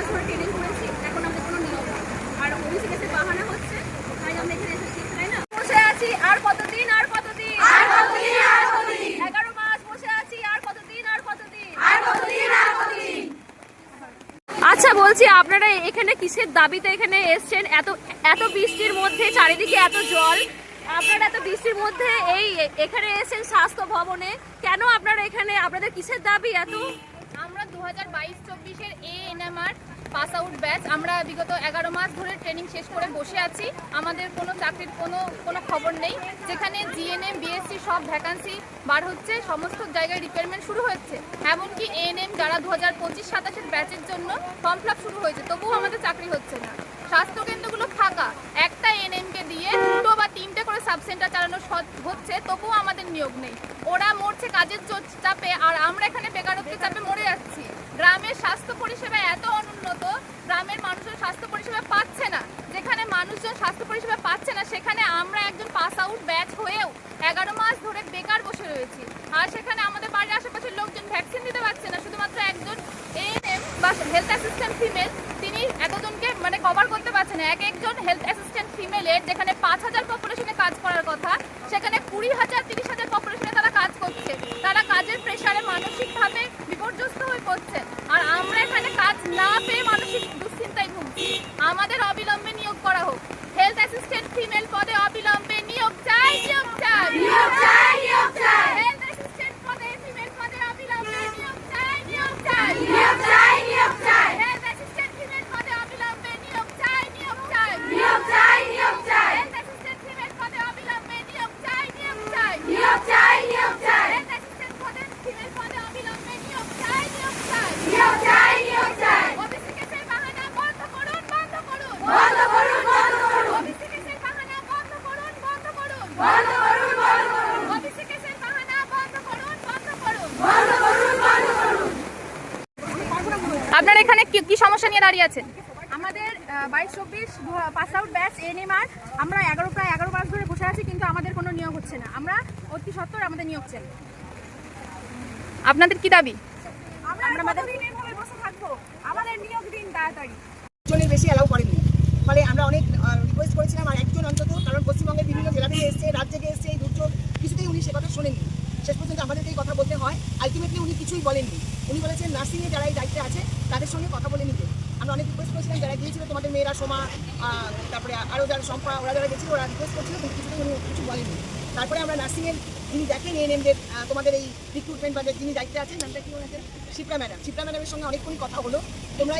মাস ধরে ট্রেনিং করেছি, এখন আমাদের কোনো নিয়ম নেই। আর ওবিসি কেসে বাহানা হচ্ছে, তাই আমরা এখানে এসেছি, তাই না? বসে আছি আর কতদিন, আর কতদিন, 11 মাস বসে আছি, আর কতদিন, আর কতদিন। আচ্ছা, বলছি আপনারা এখানে কিসের দাবিতে এখানে এসছেন? এত এত বৃষ্টির মধ্যে, চারিদিকে এত জল, আপনারা এত বৃষ্টির মধ্যে এখানে এসেছেন স্বাস্থ্য ভবনে, কেন আপনারা এখানে? আপনাদের কিসের দাবি এত? আমরা 2022-24-এর এএনএমআর পাস আউট ব্যাচ, আমরা বিগত 11 মাস ধরে ট্রেনিং শেষ করে বসে আছি। আমাদের কোনো চাকরির কোনো খবর নেই। যেখানে জিএনএম, বিএসসি সব ভ্যাকান্সি বার হচ্ছে, সমস্ত জায়গায় রিক্রুটমেন্ট শুরু হচ্ছে। এমনকি এএনএম যারা 2025-27-এর ব্যাচের জন্য ফর্ম ফিল আপ শুরু হয়েছে, তবুও আমাদের চাকরি হচ্ছে না। স্বাস্থ্যকেন্দ্রগুলো ফাঁকা, একটা এএনএমকে দিয়ে 2 বা 3টে করে সাবসেন্টার চালানো হচ্ছে, তবুও আমাদের নিয়োগ নেই। ওরা মরছে কাজের চাপে, আর আমরা এখানে বেকারত্বের চাপে মরে যাচ্ছি। গ্রামের স্বাস্থ্য পরিষেবা এত অনুন্নত, গ্রামের মানুষের স্বাস্থ্য পরিষেবা পাচ্ছে না। যেখানে মানুষজন স্বাস্থ্য পরিষেবা পাচ্ছে না, সেখানে আমরা একজন পাস আউট ব্যাচ হয়েও 11 মাস ধরে বেকার বসে রয়েছি। আর সেখানে আমাদের বাড়ির আশেপাশের লোকজন ভ্যাকসিন দিতে পারছে না। শুধুমাত্র একজন এএনএম বা হেলথ অ্যাসিস্ট্যান্ট ফিমেল, তিনি এতজনকে কভার করতে পারছে না। একজন হেলথ অ্যাসিস্ট্যান্ট ফিমেলের যেখানে 5000 পপুলেশনে কাজ করার কথা, সেখানে 20,000 30,000 পপুলেশনে তারা কাজ করছে। তারা কাজের প্রেশারে মানসিকভাবে বিপর্যস্ত হয়ে পড়ছে। আর আমরা এখানে কাজ না পেয়ে মানসিক দুশ্চিন্তায় ভুগছি। আমাদের অবিলম্বে নিয়োগ করা হোক। হেলথ অ্যাসিস্ট্যান্ট ফিমেল পদে অবিলম্বে নিয়োগ চাই, নিয়োগ চাই, নিয়োগ চাই, নিয়োগ চাই। হেলথ অ্যাসিস্ট্যান্ট পদে, ফিমেল পদে অবিলম্বে নিয়োগ চাই, নিয়োগ চাই, নিয়োগ চাই, নিয়োগ চাই। হেলথ অ্যাসিস্ট্যান্ট ফিমেল পদে অবিলম্বে নিয়োগ চাই, নিয়োগ চাই, নিয়োগ চাই, নিয়োগ চাই। হেলথ অ্যাসিস্ট্যান্ট ফিমেল পদে অবিলম্বে নিয়োগ চাই, নিয়োগ চাই, নিয়োগ চাই, নিয়োগ চাই। হেলথ অ্যাসিস্ট্যান্ট পদে ফিমেল পদে অবিলম্বে নিয়োগ চাই, নিয়োগ চাই, নিয়োগ চাই, নিয়োগ চাই। ওবিসি কেসের বাহানা বন্ধ করুন, বন্ধ করুন, বন্ধ করুন, বন্ধ করুন। ওবিসি কেসের বাহানা বন্ধ করুন, বন্ধ করুন, বন্ধ করুন, বন্ধ করুন। ওবিসি কেসের বাহানা বন্ধ করুন, বন্ধ করুন, বন্ধ করুন, বন্ধ করুন। আপনারা এখানে কি সমস্যা নিয়ে দাঁড়িয়ে আছেন? আমাদের 22-24 পাস আউট ব্যাচ এএনএমআর, আমরা প্রায় 11 মাস ধরে বসে আছি, কিন্তু আমাদের কোনো নিয়োগ হচ্ছে না। আমরা অতি সত্বর আমাদের নিয়োগ চাই। আপনাদের কি দাবি? আমরা কতদিন এভাবে বসে থাকবো? আমাদের নিয়োগ দিন তাড়াতাড়ি। জনের বেশি অ্যালাউ করেননি, ফলে আমরা অনেক রিকোয়েস্ট করেছিলাম, আর একজন অন্তত, কারণ পশ্চিমবঙ্গের বিভিন্ন জেলা থেকে এসছে, রাত থেকে এসছে, এই দুর্যোগ কিছুতেই উনি সে কথা শোনেননি। শেষ পর্যন্ত আমাদেরকে এই কথা বলতে হয়। আলটিমেটলি উনি কিছুই বলেননি। উনি বলেছেন নার্সিংয়ে যারা এই দায়িত্বে আছে তাদের সঙ্গে কথা বলে নিতে। আমরা অনেক রিকোয়েস্ট করেছিলাম, যারা গিয়েছিল, তোমাদের মেয়েরা সোমা, তারপরে আরও যারা সম্পা, ওরা যারা গেছিল, ওরা রিকোয়েস্ট করছিল, কিন্তু কিছুতেই উনি কিছু বলেননি। তারপরে আমরা নার্সিংয়ের যিনি দেখেন এএনএমদের, তোমাদের এই রিক্রুটমেন্ট বা যিনি দায়িত্বে আছেন, নামটা কি ওনাদের, শিপ্রা ম্যাডামের সঙ্গে অনেকক্ষণ কথা হলো। তোমরা